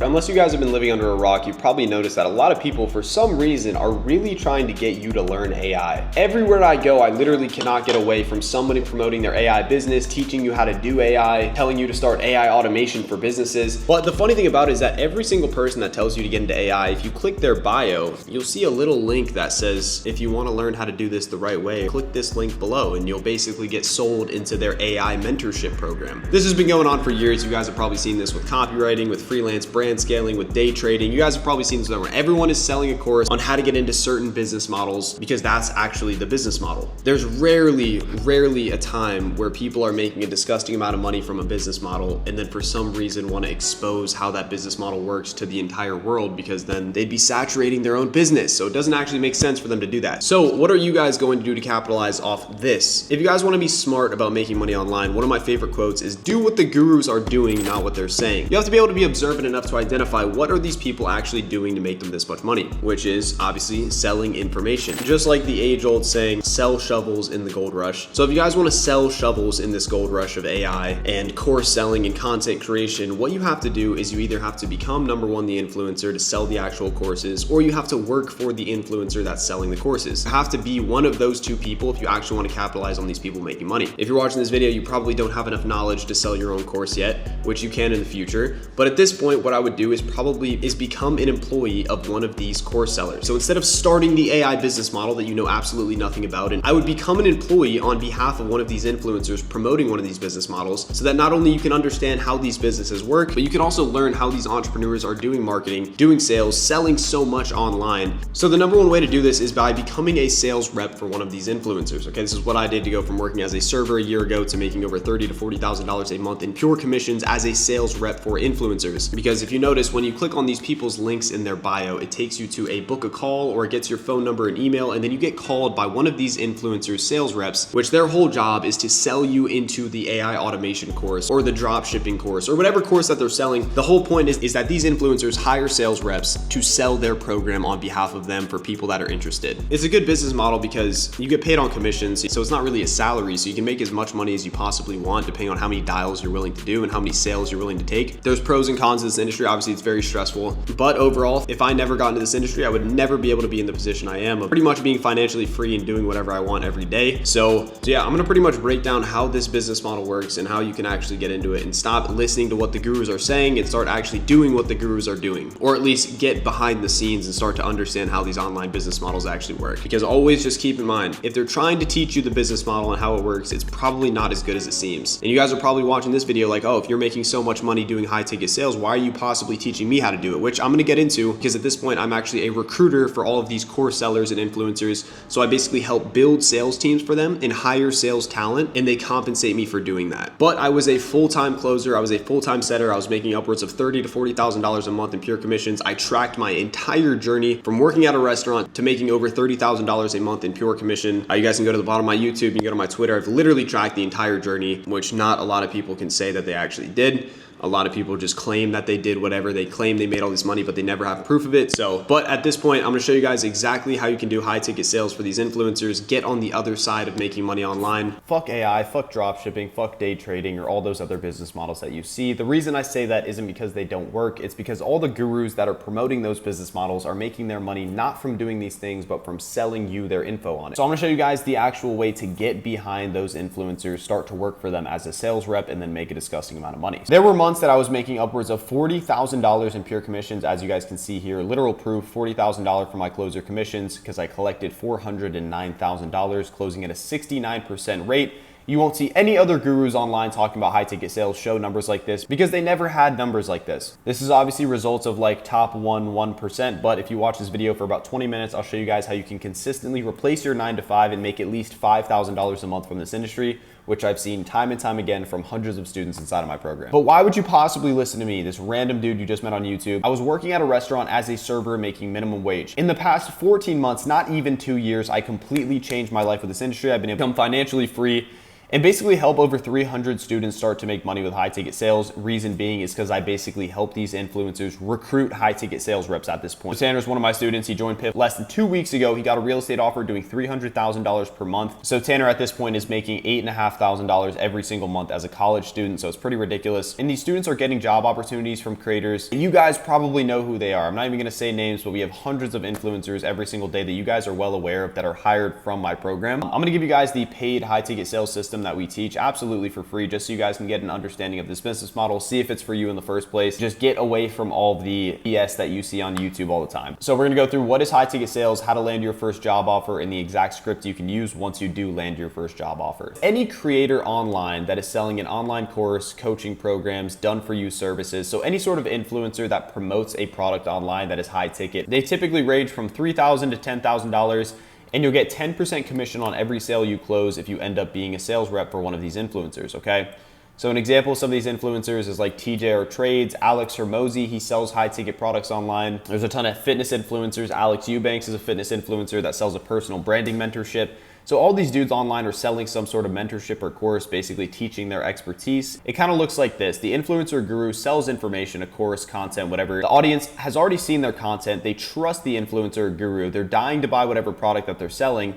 Unless you guys have been living under a rock, you've probably noticed that a lot of people, for some reason, are really trying to get you to learn AI. Everywhere I go, I literally cannot get away from somebody promoting their AI business, teaching you how to do AI, telling you to start AI automation for businesses. But the funny thing about it is that every single person that tells you to get into AI, if you click their bio, you'll see a little link that says, if you want to learn how to do this the right way, click this link below, and you'll basically get sold into their AI mentorship program. This has been going on for years. You guys have probably seen this with copywriting, with freelance brand scaling, with day trading. You guys have probably seen this where everyone is selling a course on how to get into certain business models because that's actually the business model. There's rarely a time where people are making a disgusting amount of money from a business model and then for some reason want to expose how that business model works to the entire world, because then they'd be saturating their own business. So it doesn't actually make sense for them to do that. So what are you guys going to do to capitalize off this? If you guys want to be smart about making money online, one of my favorite quotes is, do what the gurus are doing, not what they're saying. You have to be able to be observant enough to identify what are these people actually doing to make them this much money, which is obviously selling information. Just like the age-old saying, sell shovels in the gold rush. So if you guys want to sell shovels in this gold rush of AI and course selling and content creation, what you have to do is you either have to become number one, the influencer to sell the actual courses, or you have to work for the influencer that's selling the courses. You have to be one of those two people if you actually want to capitalize on these people making money. If you're watching this video, you probably don't have enough knowledge to sell your own course yet, which you can in the future. But at this point, what I would do is become an employee of one of these course sellers. So instead of starting the AI business model that you know absolutely nothing about, and I would become an employee on behalf of one of these influencers promoting one of these business models, so that not only you can understand how these businesses work, but you can also learn how these entrepreneurs are doing marketing, doing sales, selling so much online. So the number one way to do this is by becoming a sales rep for one of these influencers. Okay, this is what I did to go from working as a server a year ago to making over $30,000 to $40,000 a month in pure commissions as a sales rep for influencers. Because if you notice, when you click on these people's links in their bio, it takes you to a book a call, or it gets your phone number and email, and then you get called by one of these influencers sales reps, which their whole job is to sell you into the AI automation course or the drop shipping course or whatever course that they're selling. The whole point is that these influencers hire sales reps to sell their program on behalf of them for people that are interested. It's a good business model because you get paid on commissions, so it's not really a salary, so you can make as much money as you possibly want depending on how many dials you're willing to do and how many sales you're willing to take. There's pros and cons to this industry. Obviously, it's very stressful, but overall, if I never got into this industry, I would never be able to be in the position I am of pretty much being financially free and doing whatever I want every day. So yeah, I'm gonna pretty much break down how this business model works and how you can actually get into it and stop listening to what the gurus are saying and start actually doing what the gurus are doing, or at least get behind the scenes and start to understand how these online business models actually work. Because always just keep in mind, if they're trying to teach you the business model and how it works, it's probably not as good as it seems. And you guys are probably watching this video like, oh, if you're making so much money doing high ticket sales, why are you possibly teaching me how to do it? Which I'm gonna get into, because at this point, I'm actually a recruiter for all of these course sellers and influencers. So I basically help build sales teams for them and hire sales talent, and they compensate me for doing that. But I was a full-time closer, I was a full-time setter, I was making upwards of $30,000 to $40,000 a month in pure commissions. I tracked my entire journey from working at a restaurant to making over $30,000 a month in pure commission. You guys can go to the bottom of my YouTube, you can go to my Twitter. I've literally tracked the entire journey, which not a lot of people can say that they actually did. A lot of people just claim that they did whatever. They claim they made all this money, but they never have proof of it. But at this point, I'm gonna show you guys exactly how you can do high ticket sales for these influencers, get on the other side of making money online. Fuck AI, fuck drop shipping, fuck day trading, or all those other business models that you see. The reason I say that isn't because they don't work. It's because all the gurus that are promoting those business models are making their money not from doing these things, but from selling you their info on it. So I'm gonna show you guys the actual way to get behind those influencers, start to work for them as a sales rep, and then make a disgusting amount of money. There were months that I was making upwards of $40,000 in pure commissions. As you guys can see here, literal proof, $40,000 for my closer commissions because I collected $409,000, closing at a 69% rate. You won't see any other gurus online talking about high ticket sales show numbers like this because they never had numbers like this. This is obviously results of like top 1%, but if you watch this video for about 20 minutes, I'll show you guys how you can consistently replace your 9 to 5 and make at least $5,000 a month from this industry, which I've seen time and time again from hundreds of students inside of my program. But why would you possibly listen to me, this random dude you just met on YouTube? I was working at a restaurant as a server making minimum wage. In the past 14 months, not even 2 years, I completely changed my life with this industry. I've been able to become financially free and basically help over 300 students start to make money with high ticket sales. Reason being is because I basically help these influencers recruit high ticket sales reps at this point. So Tanner's one of my students. He joined PIF less than 2 weeks ago. He got a real estate offer doing $300,000 per month. So Tanner at this point is making $8,500 every single month as a college student. So it's pretty ridiculous. And these students are getting job opportunities from creators. And you guys probably know who they are. I'm not even going to say names, but we have hundreds of influencers every single day that you guys are well aware of that are hired from my program. I'm going to give you guys the paid high ticket sales system that we teach absolutely for free, just so you guys can get an understanding of this business model, see if it's for you in the first place. Just get away from all the BS that you see on YouTube all the time. So we're going to go through what is high ticket sales, how to land your first job offer, and the exact script you can use once you do land your first job offer. Any creator online that is selling an online course, coaching programs, done for you services, so any sort of influencer that promotes a product online that is high ticket, they typically range from $3,000 to $10,000. And you'll get 10% commission on every sale you close if you end up being a sales rep for one of these influencers, okay? So an example of some of these influencers is like TJR Trades, Alex Hermosi, he sells high ticket products online. There's a ton of fitness influencers. Alex Eubanks is a fitness influencer that sells a personal branding mentorship. So all these dudes online are selling some sort of mentorship or course, basically teaching their expertise. It kind of looks like this. The influencer guru sells information, a course, content, whatever. The audience has already seen their content. They trust the influencer guru. They're dying to buy whatever product that they're selling.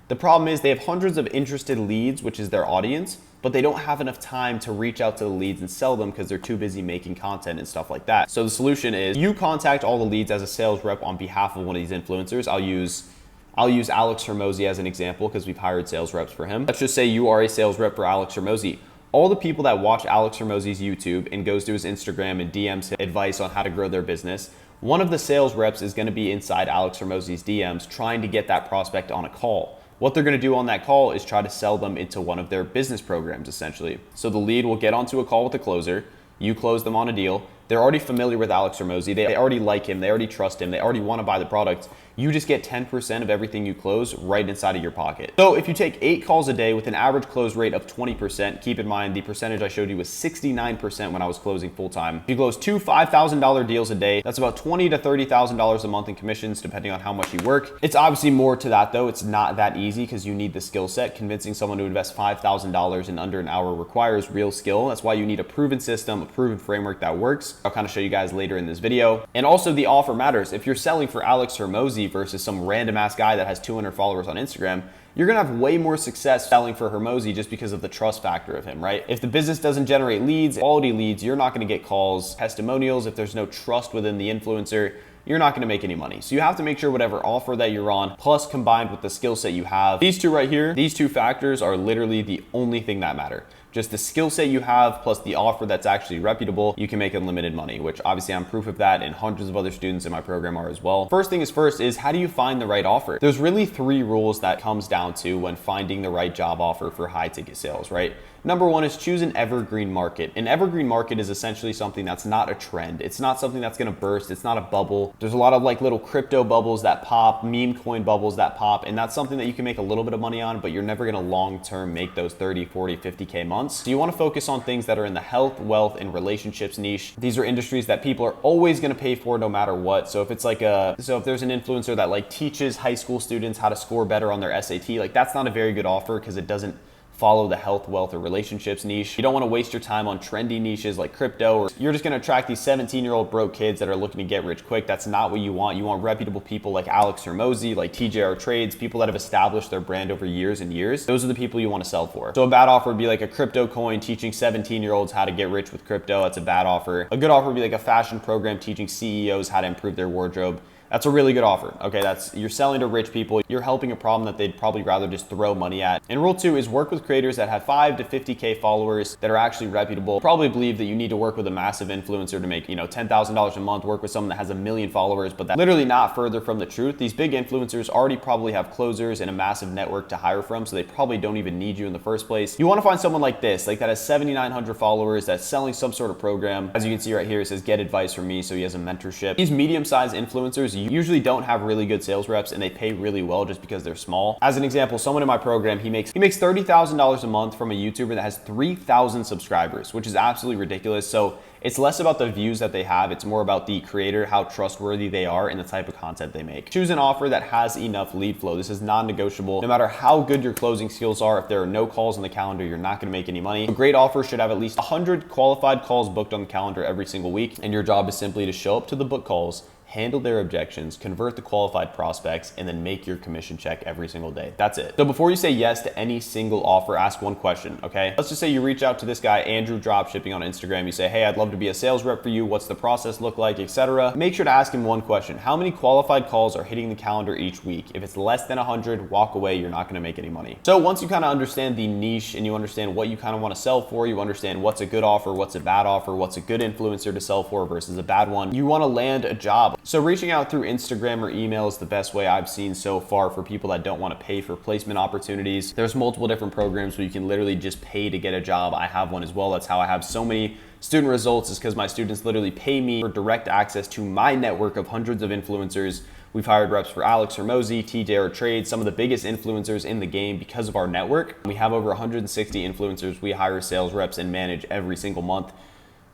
The problem is they have hundreds of interested leads, which is their audience, but they don't have enough time to reach out to the leads and sell them because they're too busy making content and stuff like that. So the solution is you contact all the leads as a sales rep on behalf of one of these influencers. I'll use Alex Hermosi as an example because we've hired sales reps for him. Let's just say you are a sales rep for Alex Hermosi. All the people that watch Alex Hermosi's YouTube and goes to his Instagram and DMs advice on how to grow their business, one of the sales reps is going to be inside Alex Hermosi's DMs trying to get that prospect on a call. What they're going to do on that call is try to sell them into one of their business programs, essentially. So the lead will get onto a call with the closer. You close them on a deal. They're already familiar with Alex Hermosi. They already like him. They already trust him. They already want to buy the product. You just get 10% of everything you close right inside of your pocket. So if you take 8 calls a day with an average close rate of 20%, keep in mind the percentage I showed you was 69% when I was closing full time. If you close 2 $5,000 deals a day, that's about $20,000 to $30,000 a month in commissions, depending on how much you work. It's obviously more to that though. It's not that easy because you need the skill set. Convincing someone to invest $5,000 in under an hour requires real skill. That's why you need a proven system, a proven framework that works. I'll kind of show you guys later in this video. And also the offer matters. If you're selling for Alex Hermosi versus some random ass guy that has 200 followers on Instagram, you're gonna have way more success selling for Hermosi just because of the trust factor of him, right? If the business doesn't generate leads, quality leads, you're not gonna get calls, testimonials. If there's no trust within the influencer, you're not gonna make any money. So you have to make sure whatever offer that you're on, plus combined with the skill set you have, these two right here, these two factors are literally the only thing that matter. Just the skill set you have plus the offer that's actually reputable, you can make unlimited money, which obviously I'm proof of that, and hundreds of other students in my program are as well. First thing is first is how do you find the right offer? There's really 3 rules that comes down to when finding the right job offer for high ticket sales, right? Number 1 is choose an evergreen market. An evergreen market is essentially something that's not a trend. It's not something that's gonna burst. It's not a bubble. There's a lot of like little crypto bubbles that pop, meme coin bubbles that pop, and that's something that you can make a little bit of money on, but you're never gonna long-term make those 30, 40, 50K months. So you wanna focus on things that are in the health, wealth, and relationships niche. These are industries that people are always gonna pay for no matter what. So if it's like if there's an influencer that like teaches high school students how to score better on their SAT, like that's not a very good offer because it doesn't follow the health, wealth, or relationships niche. You don't want to waste your time on trendy niches like crypto, or you're just going to attract these 17-year-old broke kids that are looking to get rich quick. That's not what you want. You want reputable people like Alex Hermosi, like TJR Trades, people that have established their brand over years and years. Those are the people you want to sell for. So a bad offer would be like a crypto coin teaching 17-year-olds how to get rich with crypto. That's a bad offer. A good offer would be like a fashion program teaching CEOs how to improve their wardrobe. That's a really good offer. Okay, you're selling to rich people. You're helping a problem that they'd probably rather just throw money at. And rule 2 is work with creators that have 5 to 50K followers that are actually reputable. Probably believe that you need to work with a massive influencer to make, $10,000 a month, work with someone that has 1 million followers, but that's literally not further from the truth. These big influencers already probably have closers and a massive network to hire from, so they probably don't even need you in the first place. You want to find someone like this, like that has 7,900 followers, that's selling some sort of program. As you can see right here, it says get advice from me, so he has a mentorship. These medium-sized influencers you usually don't have really good sales reps and they pay really well just because they're small. As an example, someone in my program, he makes $30,000 a month from a YouTuber that has 3,000 subscribers, which is absolutely ridiculous. So it's less about the views that they have. It's more about the creator, how trustworthy they are, and the type of content they make. Choose an offer that has enough lead flow. This is non-negotiable. No matter how good your closing skills are, if there are no calls on the calendar, you're not gonna make any money. A great offer should have at least 100 qualified calls booked on the calendar every single week. And your job is simply to show up to the book calls, handle their objections, convert the qualified prospects, and then make your commission check every single day. That's it. So before you say yes to any single offer, ask one question, okay? Let's just say you reach out to this guy, Andrew Dropshipping on Instagram. You say, hey, I'd love to be a sales rep for you. What's the process look like, etc. Make sure to ask him one question. How many qualified calls are hitting the calendar each week? If it's less than 100, walk away. You're not gonna make any money. So once you kind of understand the niche and you understand what you kind of want to sell for, you understand what's a good offer, what's a bad offer, what's a good influencer to sell for versus a bad one, you want to land a job. So reaching out through Instagram or email is the best way I've seen so far for people that don't want to pay for placement opportunities. There's multiple different programs where you can literally just pay to get a job. I have one as well. That's how I have so many student results, is because my students literally pay me for direct access to my network of hundreds of influencers. We've hired reps for Alex Hormozy, TJ Trade, some of the biggest influencers in the game because of our network. We have over 160 influencers we hire sales reps and manage every single month.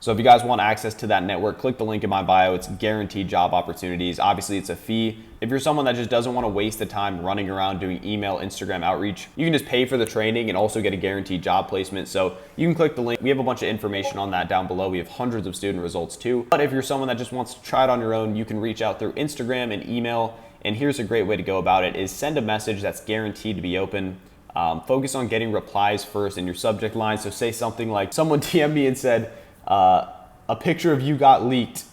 So if you guys want access to that network, click the link in my bio. It's guaranteed job opportunities. Obviously, it's a fee. If you're someone that just doesn't want to waste the time running around doing email, Instagram outreach, you can just pay for the training and also get a guaranteed job placement. So you can click the link. We have a bunch of information on that down below. We have hundreds of student results too. But if you're someone that just wants to try it on your own, you can reach out through Instagram and email. And here's a great way to go about it is send a message that's guaranteed to be open. Focus on getting replies first in your subject line. So say something like, someone DM'd me and said, a picture of you got leaked, ...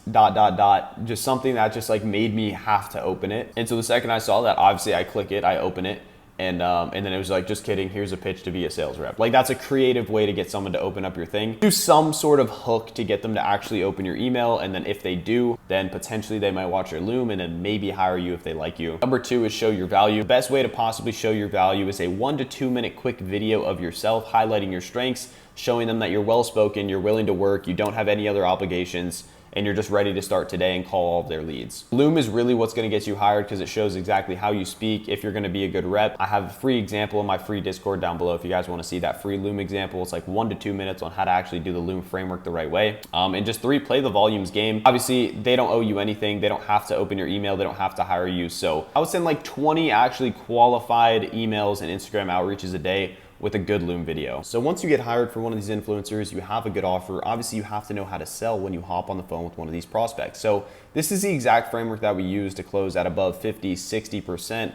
just something that just like made me have to open it. And so the second I saw that, obviously I click it, I open it, and then it was like, just kidding, here's a pitch to be a sales rep. Like, that's a creative way to get someone to open up your thing. Do some sort of hook to get them to actually open your email, and then if they do, then potentially they might watch your Loom and then maybe hire you if they like you. Number 2 is show your value. The best way to possibly show your value is a 1 to 2 minute quick video of yourself highlighting your strengths, showing them that you're well-spoken, you're willing to work, you don't have any other obligations, and you're just ready to start today and call all of their leads. Loom is really what's gonna get you hired because it shows exactly how you speak, if you're gonna be a good rep. I have a free example in my free Discord down below if you guys wanna see that free Loom example. It's like 1 to 2 minutes on how to actually do the Loom framework the right way. And just 3, play the volumes game. Obviously, they don't owe you anything. They don't have to open your email. They don't have to hire you. So I would send like 20 actually qualified emails and Instagram outreaches a day with a good Loom video. So once you get hired for one of these influencers, you have a good offer. Obviously, you have to know how to sell when you hop on the phone with one of these prospects. So this is the exact framework that we use to close at above 50, 60%.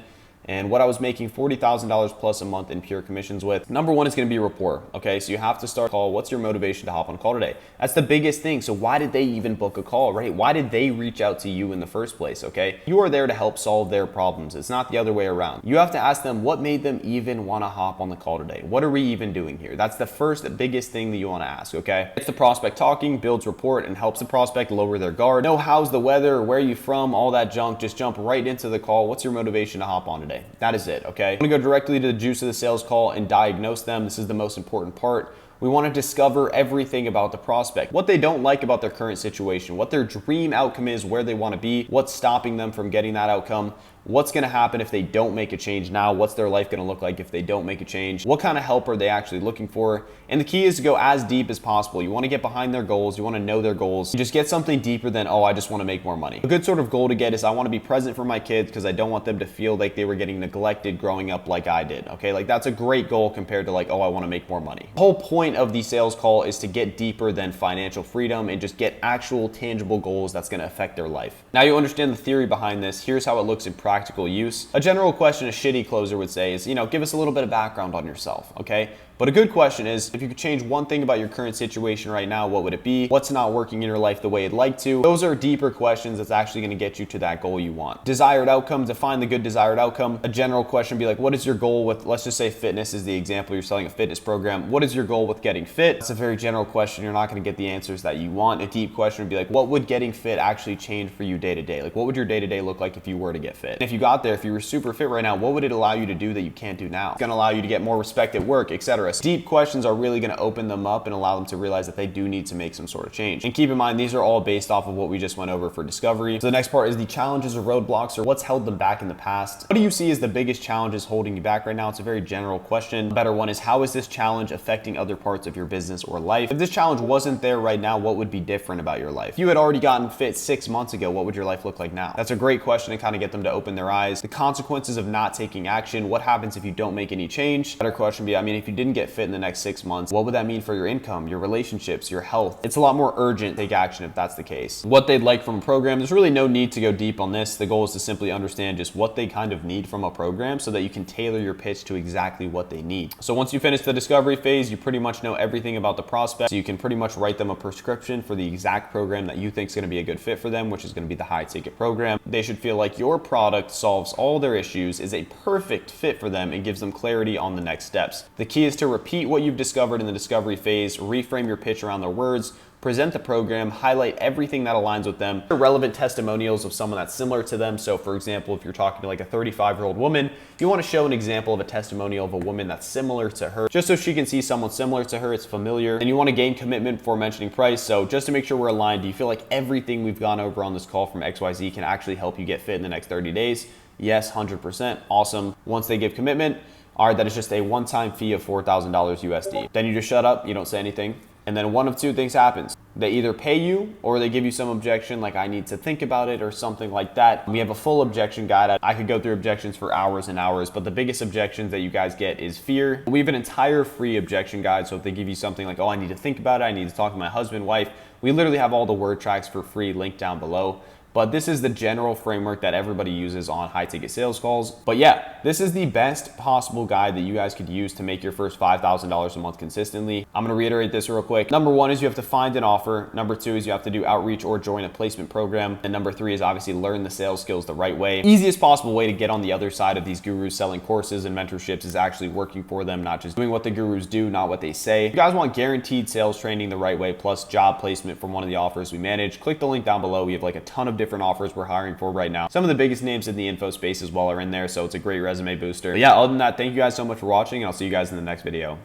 And what I was making $40,000 plus a month in pure commissions with. Number 1 is gonna be rapport, okay? So you have to start a call. What's your motivation to hop on a call today? That's the biggest thing. So why did they even book a call, right? Why did they reach out to you in the first place, okay? You are there to help solve their problems. It's not the other way around. You have to ask them what made them even wanna hop on the call today? What are we even doing here? That's the first biggest thing that you wanna ask, okay? It's the prospect talking, builds rapport, and helps the prospect lower their guard. Know how's the weather, where are you from, all that junk. Just jump right into the call. What's your motivation to hop on today? That is it, okay? I'm gonna go directly to the juice of the sales call and diagnose them. This is the most important part. We want to discover everything about the prospect, what they don't like about their current situation, what their dream outcome is, where they want to be, what's stopping them from getting that outcome, what's going to happen if they don't make a change now, what's their life going to look like if they don't make a change, what kind of help are they actually looking for. And the key is to go as deep as possible. You want to get behind their goals, you want to know their goals. You just get something deeper than, oh, I just want to make more money. A good sort of goal to get is I want to be present for my kids because I don't want them to feel like they were getting neglected growing up like I did, okay? Like, that's a great goal compared to like, oh, I want to make more money. The whole point of the sales call is to get deeper than financial freedom and just get actual tangible goals that's going to affect their life. Now you understand the theory behind this. Here's how it looks in practical use. A general question a shitty closer would say is, give us a little bit of background on yourself, okay? But a good question is, if you could change one thing about your current situation right now, what would it be? What's not working in your life the way you'd like to? Those are deeper questions that's actually going to get you to that goal you want. Desired outcome, define the good desired outcome. A general question would be like, what is your goal with, let's just say fitness is the example, you're selling a fitness program. What is your goal with getting fit? It's a very general question. You're not going to get the answers that you want. A deep question would be like, what would getting fit actually change for you day to day? Like, what would your day to day look like if you were to get fit? And if you got there, if you were super fit right now, what would it allow you to do that you can't do now? It's going to allow you to get more respect at work, etc. etc. Deep questions are really going to open them up and allow them to realize that they do need to make some sort of change. And keep in mind, these are all based off of what we just went over for discovery. So the next part is the challenges or roadblocks, or what's held them back in the past. What do you see as the biggest challenges holding you back right now? It's a very general question. The better one is, how is this challenge affecting other parts of your business or life? If this challenge wasn't there right now, what would be different about your life? If you had already gotten fit 6 months ago, what would your life look like now? That's a great question to kind of get them to open their eyes. The consequences of not taking action. What happens if you don't make any change? Better question would be, I mean, if you didn't get fit in the next 6 months, what would that mean for your income, your relationships, your health? It's a lot more urgent to take action if that's the case. What they'd like from a program, there's really no need to go deep on this. The goal is to simply understand just what they kind of need from a program so that you can tailor your pitch to exactly what they need. So once you finish the discovery phase, you pretty much know everything about the prospect. So you can pretty much write them a prescription for the exact program that you think is going to be a good fit for them, which is going to be the high ticket program. They should feel like your product solves all their issues, is a perfect fit for them, and gives them clarity on the next steps. The key is to repeat what you've discovered in the discovery phase, reframe your pitch around their words, present the program, highlight everything that aligns with them, relevant testimonials of someone that's similar to them. So for example, if you're talking to like a 35-year-old woman, you want to show an example of a testimonial of a woman that's similar to her, just so she can see someone similar to her, it's familiar. And you want to gain commitment before mentioning price. So just to make sure we're aligned, do you feel like everything we've gone over on this call from XYZ can actually help you get fit in the next 30 days? Yes, 100%. Awesome. Once they give commitment, all right, that is just a one-time fee of $4,000 USD. Then you just shut up, you don't say anything. And then one of two things happens. They either pay you or they give you some objection, like I need to think about it or something like that. We have a full objection guide. I could go through objections for hours and hours, but the biggest objections that you guys get is fear. We have an entire free objection guide. So if they give you something like, oh, I need to think about it, I need to talk to my husband, wife, we literally have all the word tracks for free linked down below. But this is the general framework that everybody uses on high ticket sales calls. But yeah, this is the best possible guide that you guys could use to make your first $5,000 a month consistently. I'm gonna reiterate this real quick. Number one is you have to find an offer. Number two is you have to do outreach or join a placement program. And number three is obviously learn the sales skills the right way. Easiest possible way to get on the other side of these gurus selling courses and mentorships is actually working for them, not just doing what the gurus do, not what they say. If you guys want guaranteed sales training the right way, plus job placement from one of the offers we manage, click the link down below. We have like a ton of different offers we're hiring for right now. Some of the biggest names in the info space as well are in there, so it's a great resume booster. But yeah, other than that, thank you guys so much for watching, and I'll see you guys in the next video.